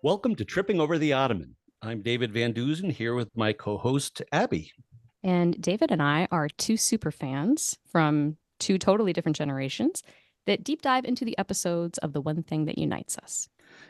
Welcome to Tripping Over the Ottoman. I'm David Van Deusen here with my co-host, Abby. And David and I are two super fans from two totally different generations that deep dive into the episodes of the one thing that unites us.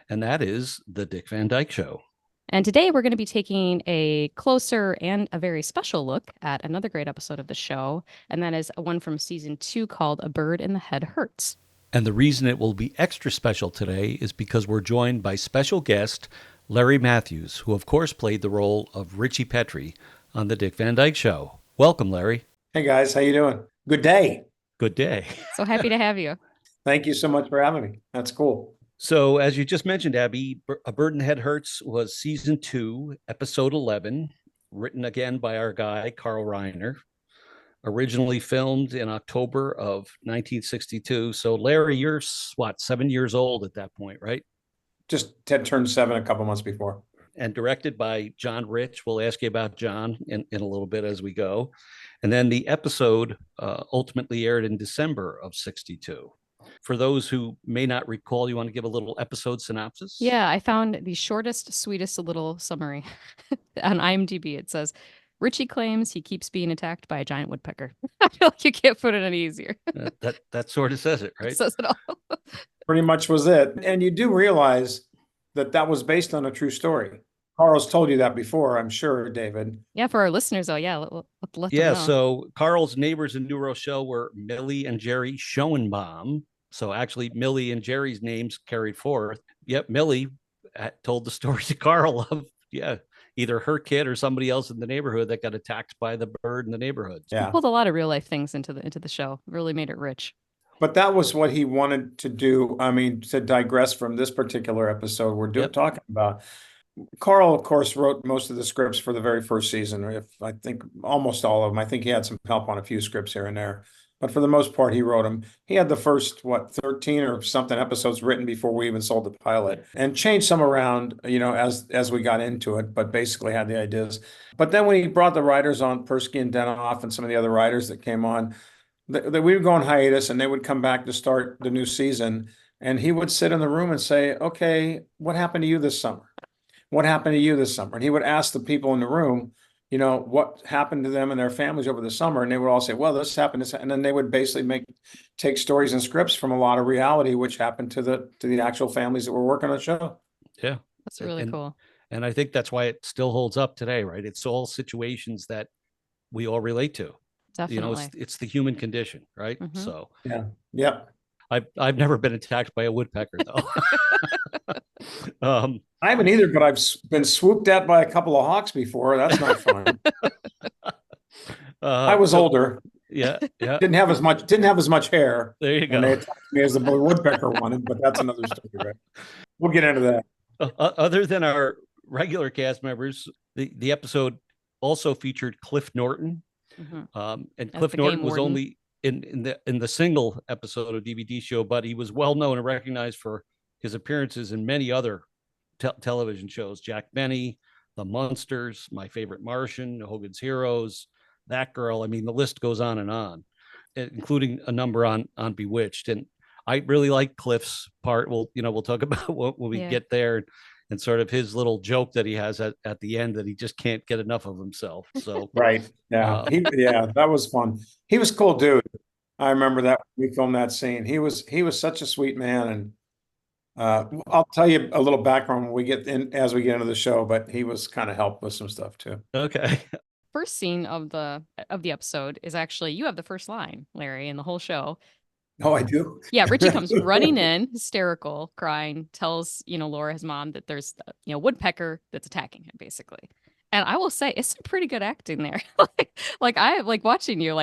And that is the Dick Van Dyke Show. And today we're going to be taking a closer and a very special look at another great episode of the show. And that is one from season 2 called A Bird in the Head Hurts. And the reason it will be extra special today is because we're joined by special guest Larry Mathews, who of course played the role of Ritchie Petrie on the Dick Van Dyke Show. Welcome, Larry. Hey guys, how you doing? Good day. Good day. So happy to have you. Thank you so much for having me. That's cool. So as you just mentioned, Abby, A Bird in the Head Hurts was season 2, episode 11, written again by our guy, Carl Reiner, originally filmed in October of 1962. So Larry, you're 7 years old at that point, right? Just Ted turned 7 a couple months before. And directed by John Rich. We'll ask you about John in a little bit as we go. And then the episode ultimately aired in December of 62. For those who may not recall, you want to give a little episode synopsis? Yeah, I found the shortest, sweetest little summary on IMDb. It says, Ritchie claims he keeps being attacked by a giant woodpecker. I feel like you can't put it any easier. That sort of says it, right? It says it all. Pretty much was it. And you do realize that was based on a true story. Carl's told you that before, I'm sure, David. Yeah, for our listeners, though, yeah, let them know. So Carl's neighbors in New Rochelle were Millie and Jerry Schoenbaum. So actually, Millie and Jerry's names carried forth. Yep, Millie told the story to Carl of, either her kid or somebody else in the neighborhood that got attacked by the bird in the neighborhood. Yeah. He pulled a lot of real life things into the show. Really made it rich. But that was what he wanted to do. I mean, to digress from this particular episode we're talking about. Carl, of course, wrote most of the scripts for the very first season. I think almost all of them. I think he had some help on a few scripts here and there. But for the most part, he wrote them. He had the first, 13 or something episodes written before we even sold the pilot, and changed some around, as we got into it, but basically had the ideas. But then when he brought the writers on, Persky and Denoff and some of the other writers that came on, that we would go on hiatus and they would come back to start the new season. And he would sit in the room and say, okay, what happened to you this summer? What happened to you this summer? And he would ask the people in the room, what happened to them and their families over the summer. And they would all say, well, this happened. And then they would basically take stories and scripts from a lot of reality, which happened to the actual families that were working on the show. Yeah. That's really cool. And I think that's why it still holds up today, right? It's all situations that we all relate to. Definitely. It's the human condition, right? Mm-hmm. So yeah. I've never been attacked by a woodpecker though. I haven't either, but I've been swooped at by a couple of hawks before. That's not fun. I was older. Yeah. Didn't have as much hair. There you go. And they attacked me as the woodpecker wanted, but that's another story, right? We'll get into that. Other than our regular cast members, the episode also featured Cliff Norton. Mm-hmm. And Cliff Norton was only in the single episode of DVD show, but he was well known and recognized for his appearances in many other television shows: Jack Benny, The Munsters, My Favorite Martian, Hogan's Heroes, That Girl. I mean, the list goes on, including a number on Bewitched. And I really like Cliff's part. We'll talk about when we get there, and sort of his little joke that he has at the end that he just can't get enough of himself. So right. Yeah. That was fun. He was a cool dude. I remember that when we filmed that scene. He was such a sweet man. And I'll tell you a little background when we get into the show, but he was kind of helped with some stuff too. Okay. First scene of the episode is actually, you have the first line, Larry, in the whole show. Oh, I do? Yeah, Ritchie comes running in, hysterical, crying, tells, Laura, his mom, that there's, a woodpecker that's attacking him, basically. And I will say, it's some pretty good acting there. I like watching you,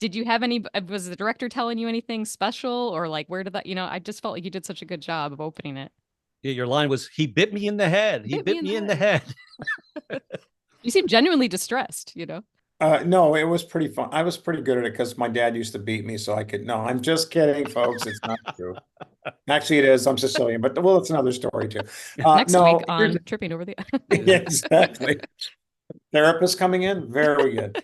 did you have was the director telling you anything special, or where did that, I just felt like you did such a good job of opening it. Yeah, your line was, he bit me in the head. He bit me in the head. You seem genuinely distressed, No, it was pretty fun. I was pretty good at it because my dad used to beat me, so I could. No, I'm just kidding, folks. It's not true. Actually, it is. I'm Sicilian, but it's another story too. Next week on Tripping Over the. Yeah, exactly. Therapist coming in, very good.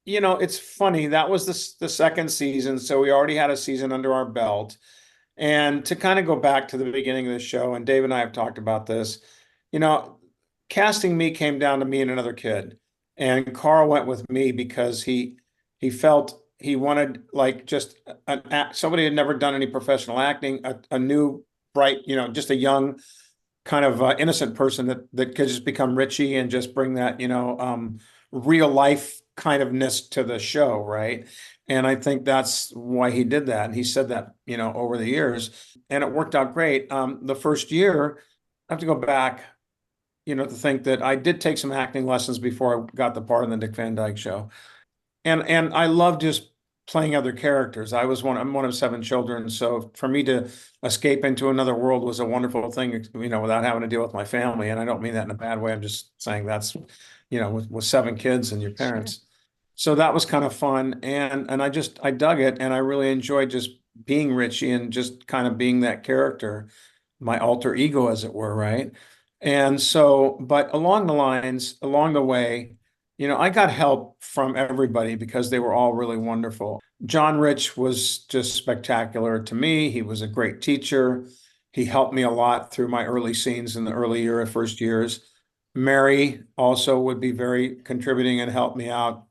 It's funny. That was the second season, so we already had a season under our belt. And to kind of go back to the beginning of the show, and Dave and I have talked about this, you know, casting me came down to me and another kid. And Carl went with me because he felt he wanted like just somebody who had never done any professional acting, a new, bright, just a young kind of innocent person that could just become Ritchie and just bring that, real life kind ofness to the show, right? And I think that's why he did that. And he said that, over the years, and it worked out great. The first year, I have to go back, to think that I did take some acting lessons before I got the part in the Dick Van Dyke Show. And I love just playing other characters. I'm one of 7 children. So for me to escape into another world was a wonderful thing, without having to deal with my family. And I don't mean that in a bad way. I'm just saying that's, with 7 kids and your parents. Sure. So that was kind of fun. And I dug it, and I really enjoyed just being Ritchie and just kind of being that character, my alter ego, as it were, right? And so, but along the way, I got help from everybody because they were all really wonderful. John Rich was just spectacular to me. He was a great teacher. He helped me a lot through my early scenes in the first years. Mary also would be very contributing and help me out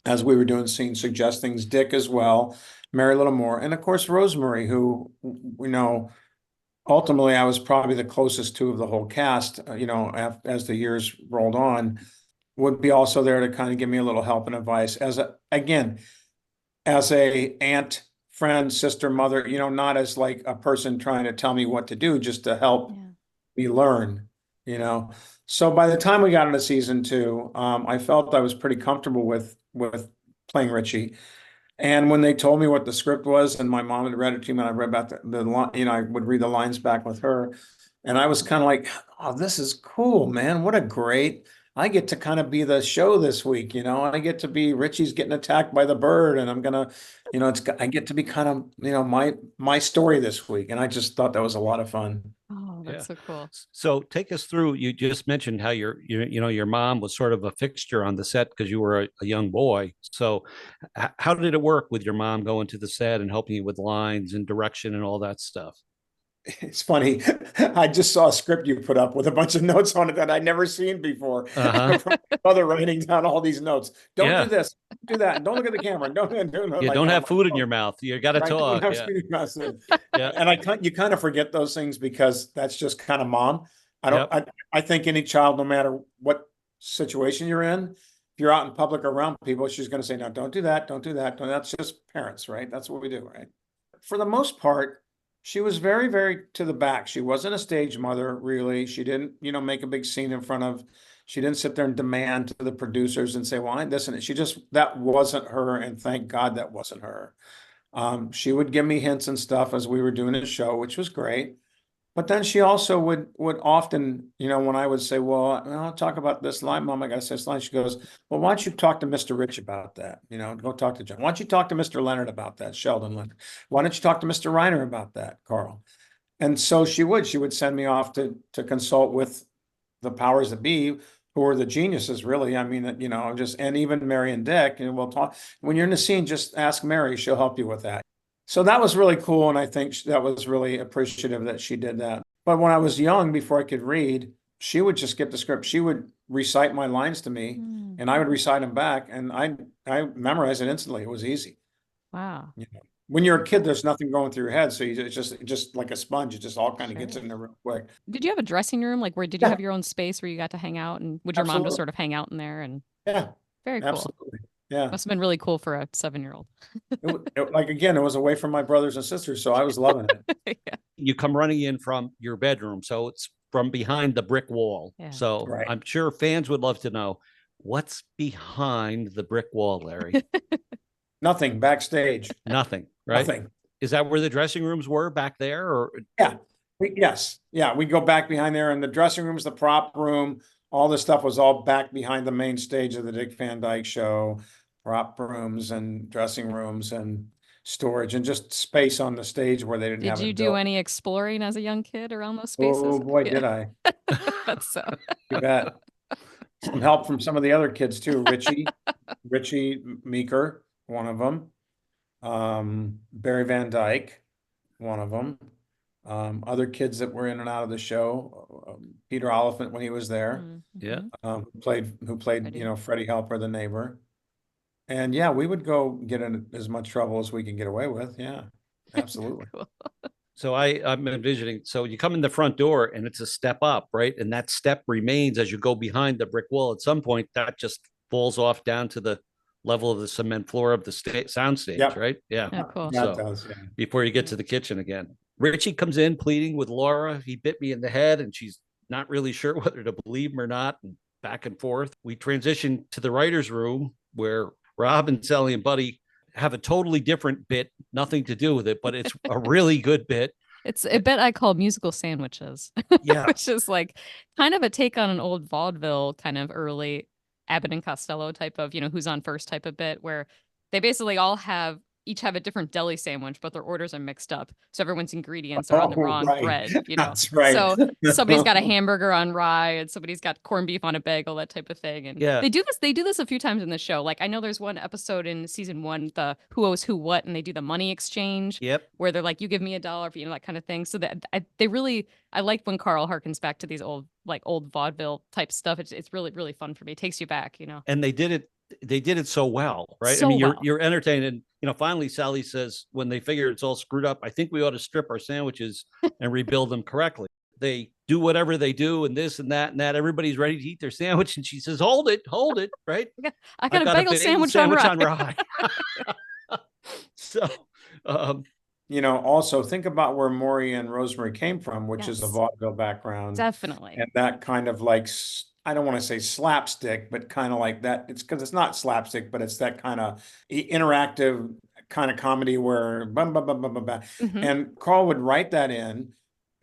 as we were doing scenes, suggest things. Dick as well, Mary a little more. And of course, Rosemary, who, ultimately I was probably the closest to of the whole cast, as the years rolled on, would be also there to kind of give me a little help and advice as a aunt, friend, sister, mother, not as like a person trying to tell me what to do, just to help me learn, So by the time we got into season 2, I felt I was pretty comfortable with playing Ritchie. And when they told me what the script was, and my mom had read it to me, and I read about the line, I would read the lines back with her, and I was kind of like, oh, this is cool, man. I get to kind of be the show this week, I get to be Ritchie's getting attacked by the bird, and I'm gonna, I get to be kind of, my story this week. And I just thought that was a lot of fun. Oh, that's so cool. So take us through, you just mentioned how your mom was sort of a fixture on the set because you were a young boy. So how did it work with your mom going to the set and helping you with lines and direction and all that stuff? It's funny. I just saw a script you put up with a bunch of notes on it that I'd never seen before. Mother writing down all these notes. Don't do this, do that. Don't look at the camera. Don't have food in your mouth. You got to talk. And you kind of forget those things because that's just kind of mom. I think any child, no matter what situation you're in, if you're out in public around people, she's going to say, no, don't do that. Don't do that. That's just parents, right? That's what we do, right? For the most part, she was very, very to the back. She wasn't a stage mother, really. She didn't, make a big scene she didn't sit there and demand to the producers and say, well, this and it. That wasn't her. And thank God that wasn't her. She would give me hints and stuff as we were doing the show, which was great. But then she also would often, when I would say, well, I'll talk about this line, Mom, I got to say this line. She goes, well, why don't you talk to Mr. Rich about that? Go talk to John. Why don't you talk to Mr. Leonard about that? Sheldon Leonard. Why don't you talk to Mr. Reiner about that, Carl? And so she would send me off to consult with the powers that be, who are the geniuses, really. I mean, and even Mary and Dick, and we'll talk. When you're in the scene, just ask Mary. She'll help you with that. So that was really cool, and I think that was really appreciative that she did that. But when I was young, before I could read, she would just get the script. She would recite my lines to me, and I would recite them back, and I memorized it instantly. It was easy. Wow. When you're a kid, there's nothing going through your head, so it's just like a sponge. It just all kind of gets in there real quick. Did you have a dressing room? Like, did you have your own space where you got to hang out, and would your mom just sort of hang out in there? And very cool. Absolutely. Yeah. Must have been really cool for a 7-year-old. It was away from my brothers and sisters, so I was loving it. You come running in from your bedroom, so it's from behind the brick wall. Yeah. So I'm sure fans would love to know what's behind the brick wall, Larry. Nothing backstage. Nothing, right? Nothing. Is that where the dressing rooms were back there? Or yes. Yeah, we go back behind there, and the dressing rooms, the prop room, all this stuff was all back behind the main stage of the Dick Van Dyke Show. Prop rooms and dressing rooms and storage and just space on the stage where they didn't have. Did you do any exploring as a young kid around those spaces? Oh boy, did I. That's so. You bet. Some help from some of the other kids too. Ritchie Meeker, one of them. Barry Van Dyke. one of them. Other kids that were in and out of the show, Peter Oliphant when he was there, Yeah. who played, Freddie. you know, Freddie Helper, the neighbor. And yeah, we would go get in as much trouble as we can get away with. Yeah, absolutely. Cool. So I'm envisioning, so you come in the front door and it's a step up, right? And that step remains as you go behind the brick wall. At some point, that just falls off down to the level of the cement floor of the sound stage, Yep. right? Yeah. Oh, cool. Yeah, it So does, yeah. before you get to the kitchen again, Ritchie comes in pleading with Laura. He bit me in the head, and she's not really sure whether to believe him or not, and back and forth. We transition to the writer's room where Rob and Sally and Buddy have a totally different bit, nothing to do with it, but it's a really good bit. It's a bit I call musical sandwiches. Yeah. Which is like kind of a take on an old vaudeville kind of early Abbott and Costello type of, who's on first type of bit, where they basically all each have a different deli sandwich, but their orders are mixed up. So everyone's ingredients are on the wrong right. bread, That's right. So somebody's got a hamburger on rye and somebody's got corned beef on a bagel, that type of thing. And Yeah. they do this a few times in the show. Like I know there's one episode in season 1, the Who Owes Who What, and they do the money exchange. Yep. Where they're like, you give me $1 for, that kind of thing. So that I like when Carl harkens back to these old vaudeville type stuff. It's really, really fun for me. It takes you back, And they did it so well, right? So I mean, well. you're entertained. And, finally Sally says, when they figure it's all screwed up, I think we ought to strip our sandwiches and rebuild them correctly. They do whatever they do and this and that and that. Everybody's ready to eat their sandwich. And she says, hold it, right? I got a bagel sandwich on rye. So, also think about where Maury and Rosemary came from, which is a Yes. vaudeville background. Definitely. And that kind of like, I don't want to say slapstick, but kind of like that. It's because it's not slapstick, but it's that kind of interactive kind of comedy where bum, bum, bum, bum, bum, bum. Mhm. And Carl would write that in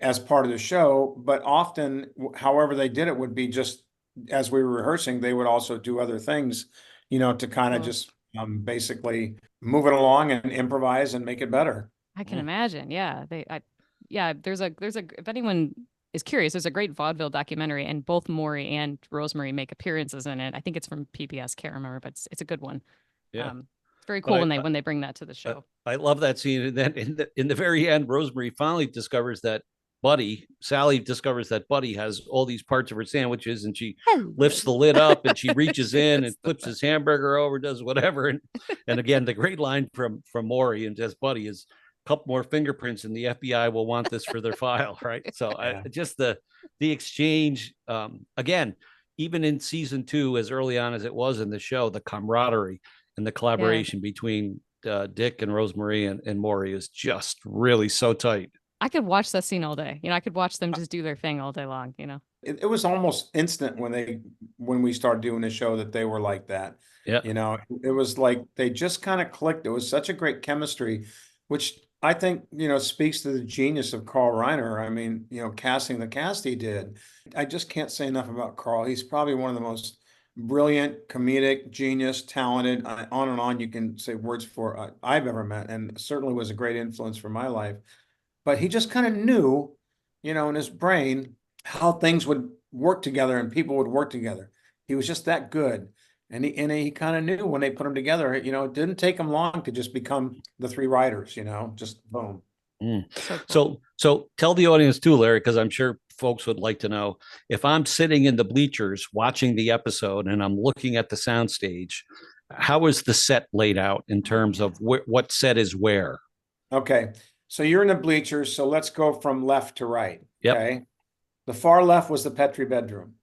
as part of the show, but often, however they did it would be just as we were rehearsing, they would also do other things, to kind of Cool. just basically move it along and improvise and make it better. I can imagine. Yeah. There's a if anyone is curious, there's a great vaudeville documentary, and both Maury and Rosemary make appearances in it. I think it's from PBS, can't remember, but it's a good one. Yeah. It's very cool But when they bring that to the show. I love that scene. And then in the very end, Rosemary finally discovers that Sally discovers that Buddy has all these parts of her sandwiches, and she lifts the lid up and she reaches in and flips his hamburger over, does whatever. And again, the great line from Maury and just Buddy is, couple more fingerprints and the FBI will want this for their file, right? So just the exchange, again, even in season 2, as early on as it was in the show, the camaraderie and the collaboration between Dick and Rosemary and Maury is just really so tight. I could watch that scene all day. I could watch them just do their thing all day long, It was almost instant when we started doing the show that they were like that. Yeah. It was like they just kind of clicked. It was such a great chemistry, which I think, speaks to the genius of Carl Reiner. I mean, casting the cast he did. I just can't say enough about Carl. He's probably one of the most brilliant, comedic, genius, talented, on and on you can say words for I've ever met, and certainly was a great influence for my life. But he just kind of knew, in his brain how things would work together and people would work together. He was just that good. And he kind of knew when they put them together, it didn't take him long to just become the 3 writers, just boom. So So tell the audience too, Larry, because I'm sure folks would like to know, if I'm sitting in the bleachers watching the episode and I'm looking at the soundstage, how is the set laid out in terms of what set is where? Okay. So you're in the bleachers. So let's go from left to right. Yep. Okay. The far left was the Petrie bedroom.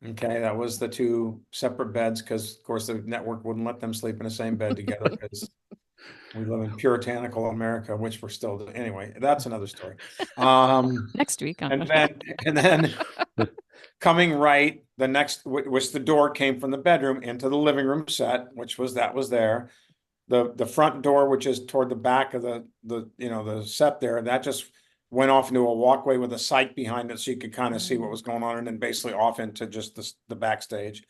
Okay. That was the 2 separate beds because, of course, the network wouldn't let them sleep in the same bed together because we live in puritanical America, which we're still doing. Anyway, that's another story. next week. And then coming right, the next, which the door came from the bedroom into the living room set, that was there. The front door, which is toward the back of the set there, that just went off into a walkway with a sight behind it so you could kind of see what was going on, and then basically off into just the backstage.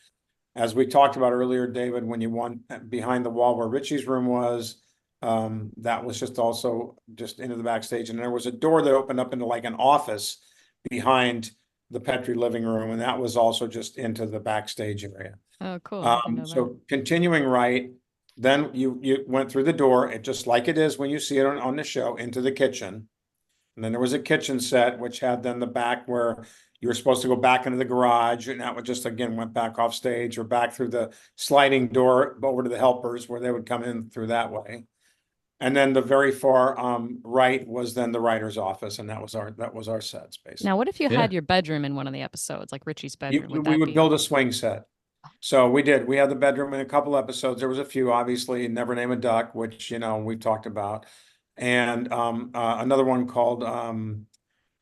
As we talked about earlier, David, when you went behind the wall where Ritchie's room was, that was just also just into the backstage. And there was a door that opened up into like an office behind the Petrie living room, and that was also just into the backstage area. Oh, cool. So continuing right, Then you went through the door, it just like it is when you see it on the show, into the kitchen. And then there was a kitchen set, which had then the back where you were supposed to go back into the garage, and that would just again went back off stage or back through the sliding door over to the helpers where they would come in through that way. And then the very far right was then the writer's office, and that was our sets basically. Now, what if you Yeah. had your bedroom in one of the episodes, like Richie's bedroom? We would build a swing set. So we did. We had the bedroom in a couple episodes. There was a few, obviously, Never Name a Duck, which we've talked about, and another one called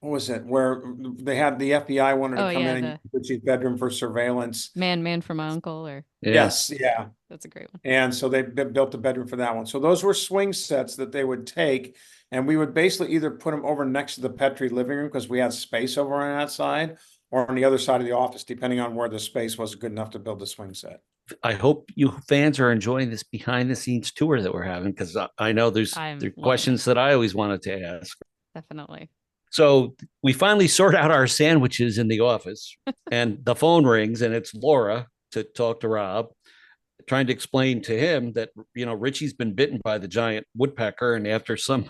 what was it? Where they had the FBI wanted to Oh, come yeah, in and use Richie's bedroom for surveillance. Man for my uncle, or Yes, yeah. that's a great one. And so they built a bedroom for that one. So those were swing sets that they would take, and we would basically either put them over next to the Petrie living room because we had space over on that side, or on the other side of the office, depending on where the space was good enough to build the swing set. I hope you fans are enjoying this behind the scenes tour that we're having, because I know there's questions that I always wanted to ask. Definitely. So we finally sort out our sandwiches in the office, and the phone rings, and it's Laura to talk to Rob, trying to explain to him that, Richie's been bitten by the giant woodpecker. And after some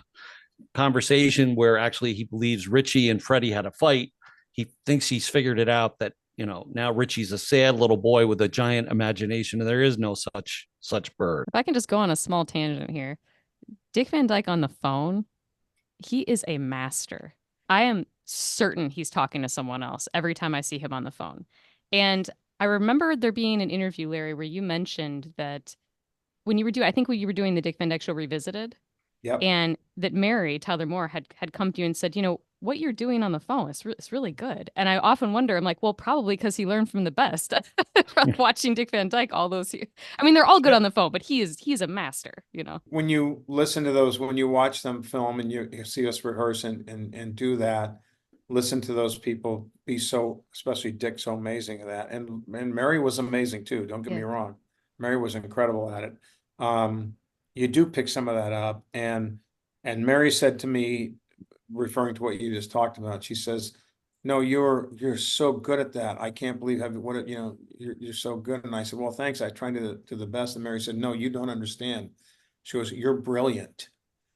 conversation where actually he believes Ritchie and Freddie had a fight, he thinks he's figured it out that, now Richie's a sad little boy with a giant imagination, and there is no such bird. If I can just go on a small tangent here, Dick Van Dyke on the phone, he is a master. I am certain he's talking to someone else every time I see him on the phone. And I remember there being an interview, Larry, where you mentioned that when you were doing the Dick Van Dyke Show Revisited. Yep. And that Mary Tyler Moore had come to you and said, what you're doing on the phone, it's really good. And I often wonder, I'm like, well, probably because he learned from the best from watching Dick Van Dyke all those years. I mean, they're all good on the phone, but he's a master, When you listen to those, when you watch them film and you see us rehearse and do that, listen to those people be so, especially Dick, so amazing at that. And Mary was amazing too. Don't get me wrong. Mary was incredible at it. You do pick some of that up. And Mary said to me, referring to what you just talked about, she says, no, you're so good at that. I can't believe you're so good. And I said, well, thanks. I tried to do the best. And Mary said, no, you don't understand. She goes, you're brilliant.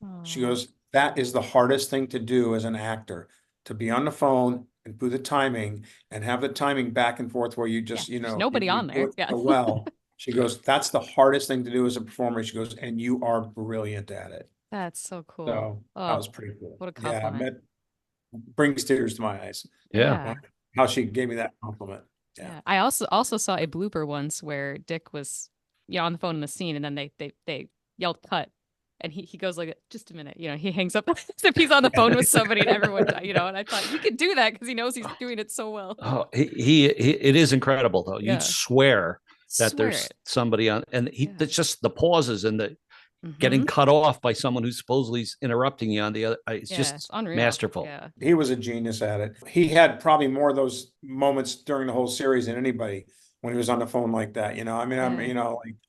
Aww. She goes, that is the hardest thing to do as an actor, to be on the phone and do the timing and have the timing back and forth where you just, there's nobody on there. Yeah. Well, she goes, that's the hardest thing to do as a performer. She goes, and you are brilliant at it. That's so cool. So that was pretty cool. What a compliment. Yeah, brings tears to my eyes. Yeah. How she gave me that compliment. Yeah. I also saw a blooper once where Dick was on the phone in the scene, and then they yelled cut. And he goes like, just a minute, he hangs up as if he's on the phone with somebody, and everyone, and I thought he could do that because he knows he's doing it so well. Oh, he it is incredible though. You'd swear that there's somebody on, and it's just the pauses and the getting cut off by someone who supposedly is interrupting you on the other. It's just unreal. Masterful. Yeah. He was a genius at it. He had probably more of those moments during the whole series than anybody when he was on the phone like that.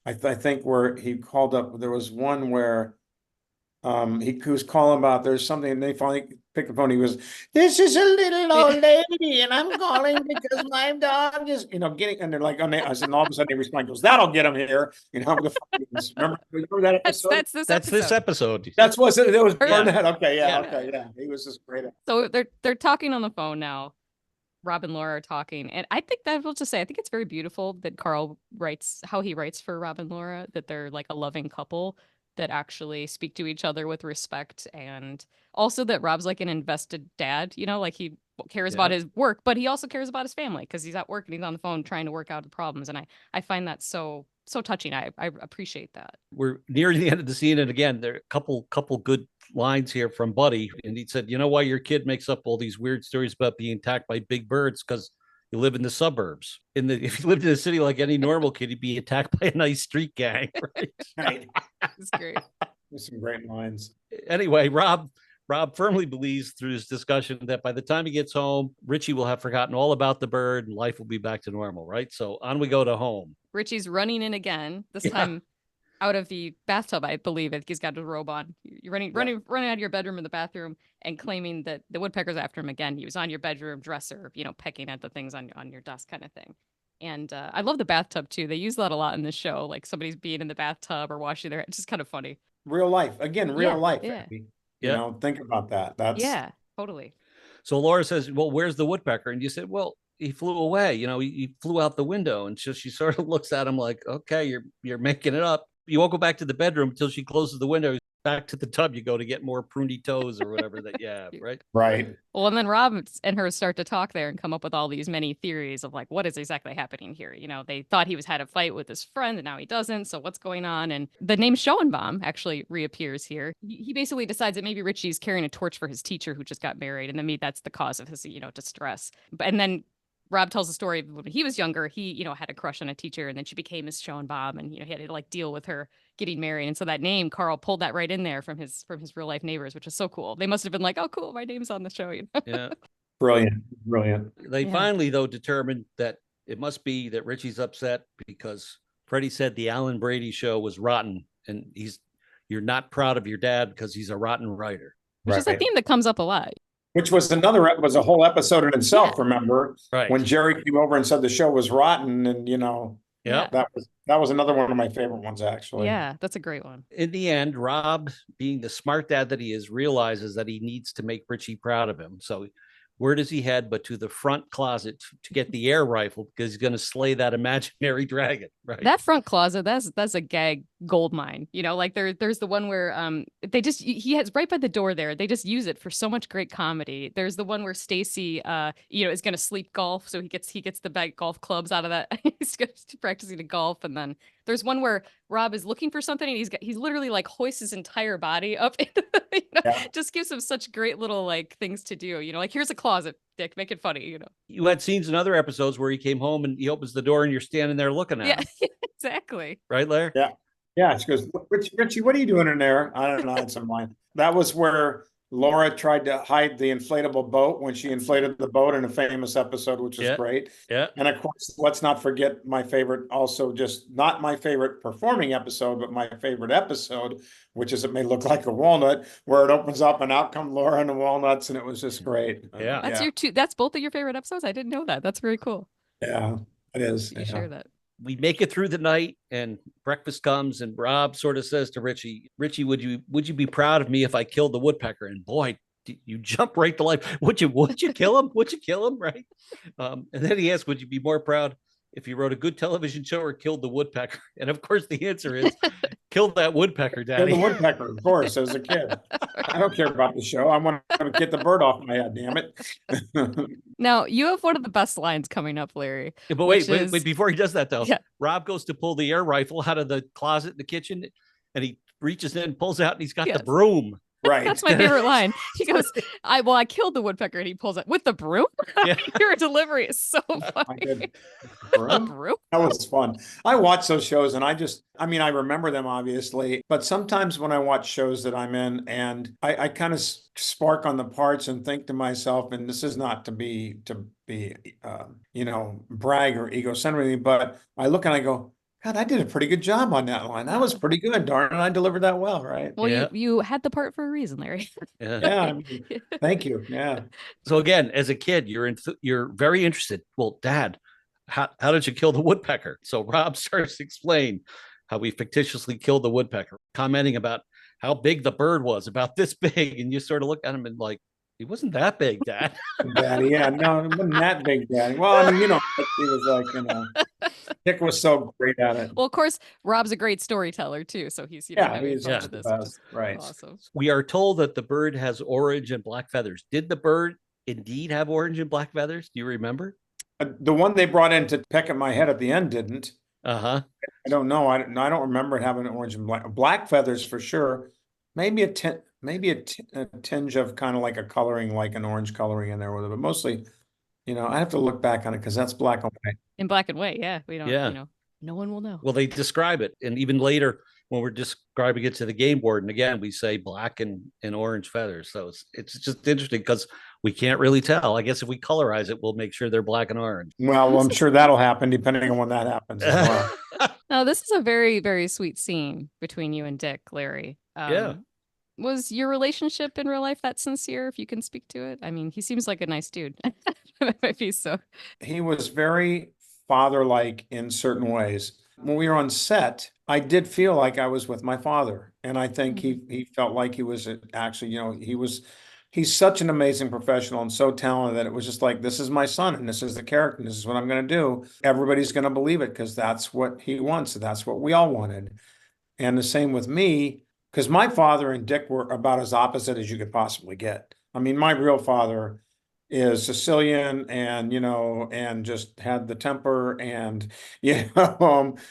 I think where he called up, there was one where he was calling about there's something, and they finally picked the phone. He was, this is a little old lady, and I'm calling because my dog is, getting, and they're like, and all of a sudden he responds, goes, that'll get him here. Remember that episode? That's this episode. That was Yeah. Burnett. Okay, yeah. He was just great. So they're talking on the phone now. Rob and Laura are talking, and I think that, we'll just say, I think it's very beautiful that Carl writes how he writes for Rob and Laura, that they're like a loving couple that actually speak to each other with respect, and also that Rob's like an invested dad, like he cares about his work, but he also cares about his family because he's at work and he's on the phone trying to work out the problems. And I find that so touching. I appreciate that. We're near the end of the scene, and again, there are a couple good lines here from Buddy, and he said, why your kid makes up all these weird stories about being attacked by big birds? Because you live in the suburbs. If you lived in a city like any normal kid, he'd be attacked by a nice street gang. Right? It's great. There's some great lines. Anyway, Rob firmly believes through this discussion that by the time he gets home, Ritchie will have forgotten all about the bird and life will be back to normal, right? So on we go to home. Ritchie's running in again, this time out of the bathtub, I believe. He's got his robe on. You're running out of your bedroom in the bathroom and claiming that the woodpecker's after him again. He was on your bedroom dresser, pecking at the things on your desk kind of thing. And I love the bathtub too. They use that a lot in the show, like somebody's being in the bathtub or washing their hair. It's just kind of funny. Real life. Again, real life. Yeah. Abby. You know, think about that. That's yeah, totally. So Laura says, well, where's the woodpecker? And you said, well, he flew away. You know, he flew out the window. And so she sort of looks at him like, okay, you're making it up. You won't go back to the bedroom until she closes the window. Back to the tub you go to get more pruny toes or whatever that you have, right? Right. Well, and then Rob and her start to talk there and come up with all these many theories of like, what is exactly happening here? You know, they thought he had a fight with his friend and now he doesn't. So what's going on? And the name Schoenbaum actually reappears here. He basically decides that maybe Ritchie's carrying a torch for his teacher who just got married. And then maybe that's the cause of his, distress. And then Rob tells the story of when he was younger, he, had a crush on a teacher and then she became his Schoenbaum and, he had to like deal with her getting married. And so that name, Carl pulled that right in there from his real life neighbors, which is so cool. They must have been like, oh, cool, my name's on the show. Yeah. Brilliant. They finally, though, determined that it must be that Ritchie's upset because Freddie said the Alan Brady show was rotten. And you're not proud of your dad because he's a rotten writer. Which is a theme that comes up a lot. Which was a whole episode in itself, remember? Right. When Jerry came over and said the show was rotten and, Yeah. That was another one of my favorite ones, actually. Yeah, that's a great one. In the end, Rob, being the smart dad that he is, realizes that he needs to make Ritchie proud of him. So where does he head but to the front closet to get the air rifle because he's going to slay that imaginary dragon, right? That front closet, that's a gag gold mine. Like there's the one where he has right by the door there. They just use it for so much great comedy. There's the one where Stacy is going to sleep golf, so he gets the bag golf clubs out of that. He's practicing the golf, and then there's one where Rob is looking for something and he's literally like hoists his entire body up. Just gives him such great little like things to do. Like here's a closet, Dick, make it funny. You had scenes in other episodes where he came home and he opens the door and you're standing there looking at him. Exactly. Right, Larry? Yeah. She goes, Ritchie, what are you doing in there? I don't know. It's some line. That was where Laura tried to hide the inflatable boat when she inflated the boat in a famous episode, which is great. Yeah. And of course, let's not forget my favorite, also just not my favorite performing episode, but my favorite episode, which is It May Look Like a Walnut, where it opens up and out come Laura and the walnuts, and it was just great. Yeah. That's both of your favorite episodes? I didn't know that. That's very cool. Yeah, it is. You share that. We make it through the night and breakfast comes and Rob sort of says to Ritchie, would you be proud of me if I killed the woodpecker? And boy, you jump right to life. Would you kill him? Would you kill him? Right. And then he asked, would you be more proud if you wrote a good television show or killed the woodpecker? And of course the answer is kill that woodpecker, Daddy. Kill the woodpecker, of course, as a kid. I don't care about the show. I want to get the bird off my head, damn it. Now, you have one of the best lines coming up, Larry. Yeah, but wait, before he does that, though, Yeah. Rob goes to pull the air rifle out of the closet in the kitchen, and he reaches in, pulls out, and he's got the broom. Right. That's my favorite line. He goes, I killed the woodpecker, and he pulls it with the broom. Yeah. Your delivery is so I funny. did. A broom? That was fun. I watch those shows and I remember them obviously, but sometimes when I watch shows that I'm in and I kind of spark on the parts and think to myself, and this is not to be brag or egocentric, but I look and I go, God, I did a pretty good job on that line. That was pretty good, darn it. I delivered that well, right? Well, you had the part for a reason, Larry. Yeah. Thank you. Yeah. So again, as a kid, you're very interested. Well, Dad, how did you kill the woodpecker? So Rob starts to explain how we fictitiously killed the woodpecker, commenting about how big the bird was, about this big. And you sort of look at him and like, he wasn't that big, Dad. Daddy, yeah, no, it wasn't that big, Daddy. Well, he was like, Dick was so great at it. Well, of course, Rob's a great storyteller too, so he's having he's fun with this, which is right. awesome. We are told that the bird has orange and black feathers. Did the bird indeed have orange and black feathers? Do you remember? The one they brought in to peck at my head at the end didn't. Uh-huh. I don't know. I don't remember it having orange and black feathers for sure. Maybe a tinge of kind of like a coloring, like an orange coloring in there with it, but mostly, I have to look back on it because that's black and white. In black and white, yeah. We don't, no one will know. Well, they describe it. And even later, when we're describing it to the game board, and again, we say black and orange feathers. So it's just interesting because we can't really tell. I guess if we colorize it, we'll make sure they're black and orange. Well, I'm sure that'll happen depending on when that happens as well. No, this is a very, very sweet scene between you and Dick, Larry. Yeah. Was your relationship in real life that sincere, if you can speak to it? I mean, he seems like a nice dude. Maybe so. He was very father-like in certain ways. When we were on set, I did feel like I was with my father. And I think he felt like he was actually, he's such an amazing professional and so talented that it was just like, this is my son and this is the character. And this is what I'm going to do. Everybody's going to believe it because that's what he wants. That's what we all wanted. And the same with me, because my father and Dick were about as opposite as you could possibly get. I mean, my real father is Sicilian and, and just had the temper and,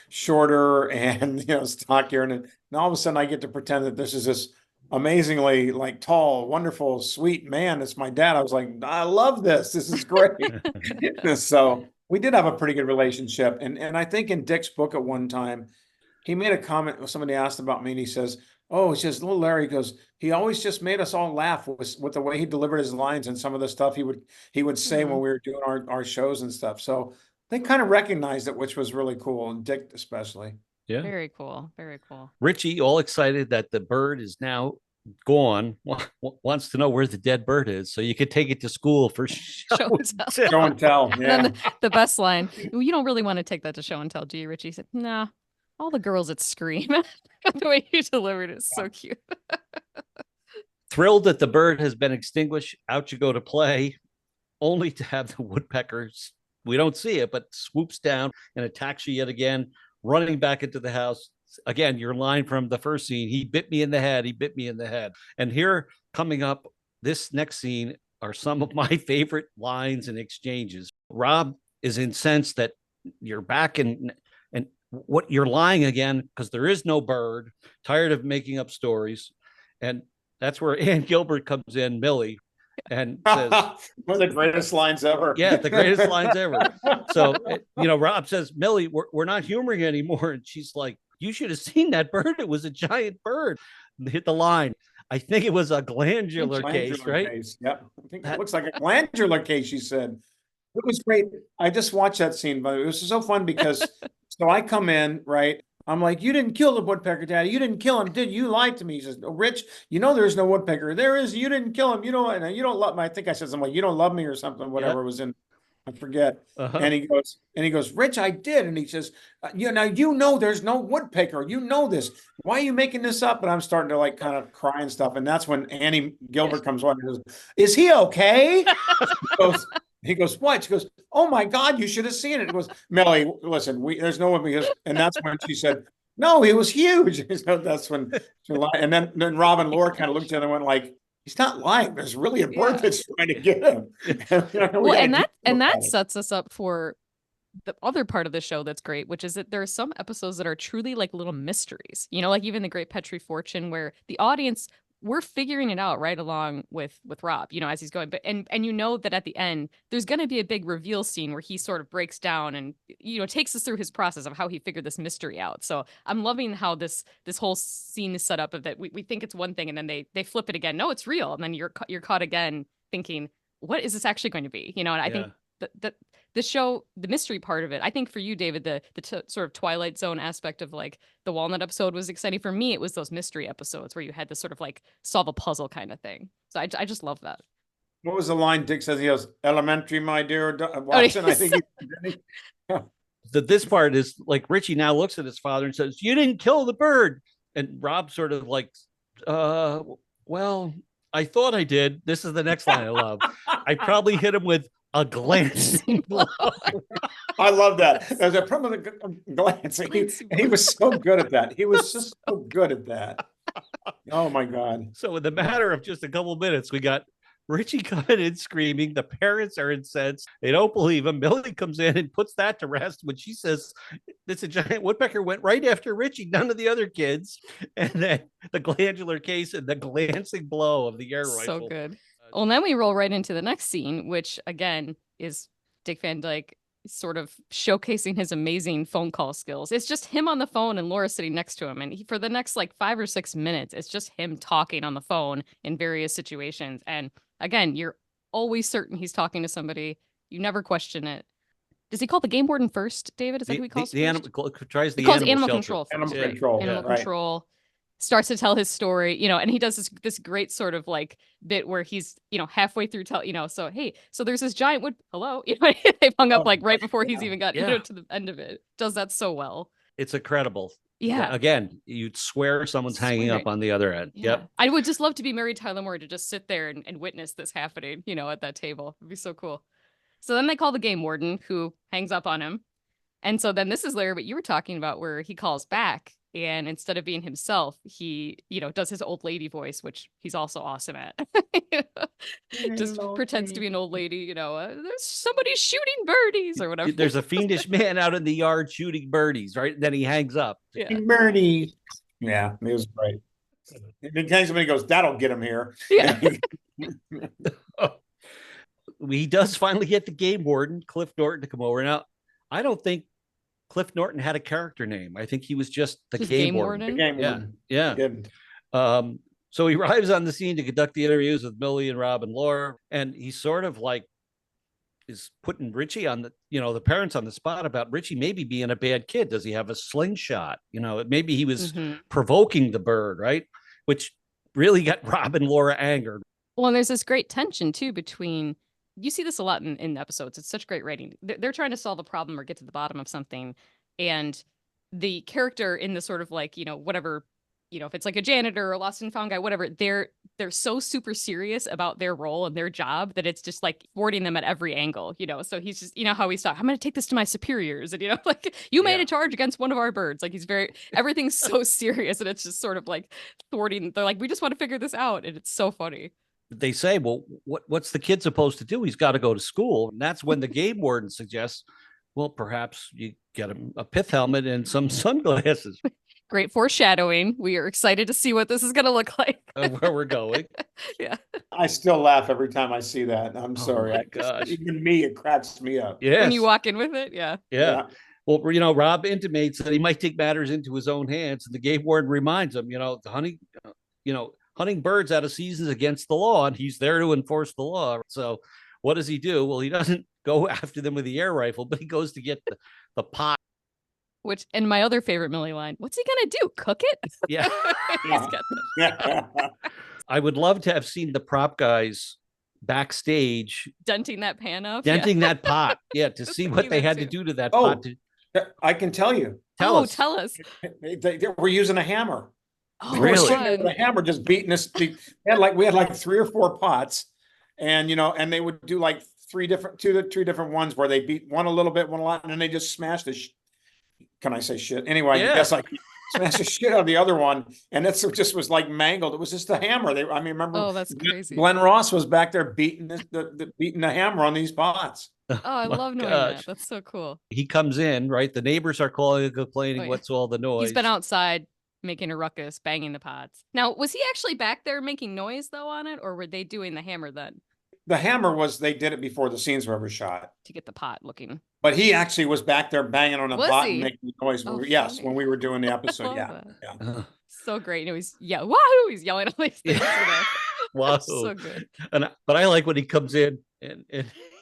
shorter and, stockier. And all of a sudden I get to pretend that this is this amazingly like tall, wonderful, sweet man. It's my dad. I was like, I love this. This is great. So we did have a pretty good relationship. And I think in Dick's book at one time, he made a comment, somebody asked about me and he says, oh, it's just little Larry goes, he always just made us all laugh with the way he delivered his lines and some of the stuff he would say when we were doing our shows and stuff. So they kind of recognized it, which was really cool. And Dick especially. Yeah. Very cool. Very cool. Ritchie, all excited that the bird is now gone, wants to know where the dead bird is. So you could take it to school for show and tell. Yeah. And then the best line, you don't really want to take that to show and tell, do you, Ritchie? He said, nah. All the girls at Scream. The way you delivered it is so cute. Thrilled that the bird has been extinguished. Out you go to play, only to have the woodpeckers. We don't see it, but swoops down and attacks you yet again, running back into the house. Again, your line from the first scene, he bit me in the head. He bit me in the head. And here coming up, this next scene are some of my favorite lines and exchanges. Rob is incensed that you're back and what you're lying again because there is no bird, tired of making up stories. And that's where Ann Gilbert comes in, Millie, and says one of the greatest lines ever. Yeah, the greatest lines ever. So Rob says, Millie, we're not humoring anymore. And she's like, you should have seen that bird. It was a giant bird. And hit the line. I think it was a glandular case, right? Case. Yep. I think it looks like a glandular case, she said. It was great. I just watched that scene, but it was so fun because so I come in, right? I'm like, you didn't kill the woodpecker, Daddy. You didn't kill him, did you? Lied to me. He says, oh, Rich, there's no woodpecker. There is. You didn't kill him. And you don't love me. I think I said something like, you don't love me or something, whatever was in, I forget. And he goes, Rich, I did. And he says, there's no woodpecker. You know this. Why are you making this up? And I'm starting to like kind of cry and stuff. And that's when Annie Gilbert comes on and goes, is he okay? He goes, what? She goes, oh my God, you should have seen it. He goes, Melly, listen, there's no one because, and that's when she said, no, he was huge. So that's when she lied. And then Rob and Laura kind of looked at the other and went like, he's not lying. There's really a bird that's trying to get him. and that sets us up for the other part of the show that's great, which is that there are some episodes that are truly like little mysteries, like even the Great Petrie Fortune, where the audience, we're figuring it out right along with Rob, as he's going. But and that at the end, there's going to be a big reveal scene where he sort of breaks down and, takes us through his process of how he figured this mystery out. So I'm loving how this whole scene is set up of that we think it's one thing and then they flip it again. No, it's real. And then you're caught again thinking, what is this actually going to be? And I think that the show, the mystery part of it, I think for you, David, the sort of Twilight Zone aspect of like the Walnut episode was exciting. For me, it was those mystery episodes where you had this sort of like solve a puzzle kind of thing. So I just love that. What was the line Dick says? He goes, elementary, my dear Watson. I think this part is like Ritchie now looks at his father and says, you didn't kill the bird. And Rob sort of like, well, I thought I did. This is the next line I love. I probably hit him with a glancing blow. I love that. There's a permanent glance. He was so good at that. He was just so good at that. Oh my God. So in the matter of just a couple of minutes, we got Ritchie coming in screaming. The parents are incensed. They don't believe him. Millie comes in and puts that to rest when she says it's a giant woodpecker went right after Ritchie, none of the other kids. And then the glandular case and the glancing blow of the air rifle. So good. Well, and then we roll right into the next scene, which again is Dick Van Dyke sort of showcasing his amazing phone call skills. It's just him on the phone and Laura sitting next to him. And for the next like 5 or 6 minutes, it's just him talking on the phone in various situations. And again, you're always certain he's talking to somebody. You never question it. Does he call the game warden first, David? Is that who he calls? The animal tries the he calls animal control. Animal control. Animal control. starts to tell his story, and he does this great sort of like bit where he's, halfway through so hey, so there's this giant wood, hello, they've hung up like right before he's even got, to the end of it. Does that so well. It's incredible. Yeah. Again, you'd swear someone's hanging up on the other end. Yeah. Yep. I would just love to be Mary Tyler Moore to just sit there and witness this happening, at that table. It'd be so cool. So then they call the game warden, who hangs up on him. And so then this is Larry, what you were talking about, where he calls back, and instead of being himself, he, does his old lady voice, which he's also awesome at. Just pretends to be an old lady, there's somebody shooting birdies or whatever. There's a fiendish man out in the yard shooting birdies, right? And then he hangs up. Yeah. Birdie. Yeah, it was great. He hangs up and he goes, that'll get him here. Yeah. He does finally get the game warden, Cliff Norton, to come over. Now, I don't think Cliff Norton had a character name. I think he was just the game warden. The game warden. Yeah. So he arrives on the scene to conduct the interviews with Millie and Rob and Laura, and he sort of like is putting Ritchie on the parents on the spot about Ritchie maybe being a bad kid. Does he have a slingshot? Maybe he was provoking the bird, right? Which really got Rob and Laura angered. Well, and there's this great tension too between, you see this a lot in episodes. It's such great writing. They're trying to solve a problem or get to the bottom of something. And the character in the sort of like, whatever, if it's like a janitor or a lost and found guy, whatever, they're so super serious about their role and their job that it's just like thwarting them at every angle, So he's just, how he's talking, I'm going to take this to my superiors. And, like, you made a charge against one of our birds. Like, everything's so serious. And it's just sort of like thwarting. They're like, we just want to figure this out. And it's so funny. They say, well, what's the kid supposed to do? He's got to go to school. And that's when the game warden suggests, well, perhaps you get him a pith helmet and some sunglasses. Great foreshadowing. We are excited to see what this is going to look like. Where we're going. Yeah. I still laugh every time I see that. I'm sorry. My gosh. Even me, it cracks me up. Yeah. When you walk in with it. Yeah. Well, Rob intimates that he might take matters into his own hands. And the game warden reminds him, the hunting birds out of season is against the law, and he's there to enforce the law. So what does he do? Well, he doesn't go after them with the air rifle, but he goes to get the pot. Which, and my other favorite Millie line, what's he going to do? Cook it? Yeah. I would love to have seen the prop guys backstage denting that pan up. That pot. Yeah. To see what they had to do to that pot. I can tell you. Tell us. They were using a hammer. Oh, really? The hammer just beating us. We had like 3 or 4 pots, and and they would do like two different ones where they beat one a little bit, one a lot, and then they just smashed the. Can I say shit? Anyway, I guess like smashed the shit out of the other one, and it just was like mangled. It was just the hammer. Remember? Oh, that's crazy. Glenn Ross was back there beating the hammer on these pots. Oh, I love knowing that. That's so cool. He comes in, right? The neighbors are calling and complaining. What's all the noise? He's been outside making a ruckus, banging the pots. Now, was he actually back there making noise though on it, or were they doing the hammer then? The hammer they did it before the scenes were ever shot. To get the pot looking. But he actually was back there banging on a pot and making noise. When we were doing the episode. Yeah. So great. He's wahoo! He's yelling all these things. Wow. So good. But I like when he comes in and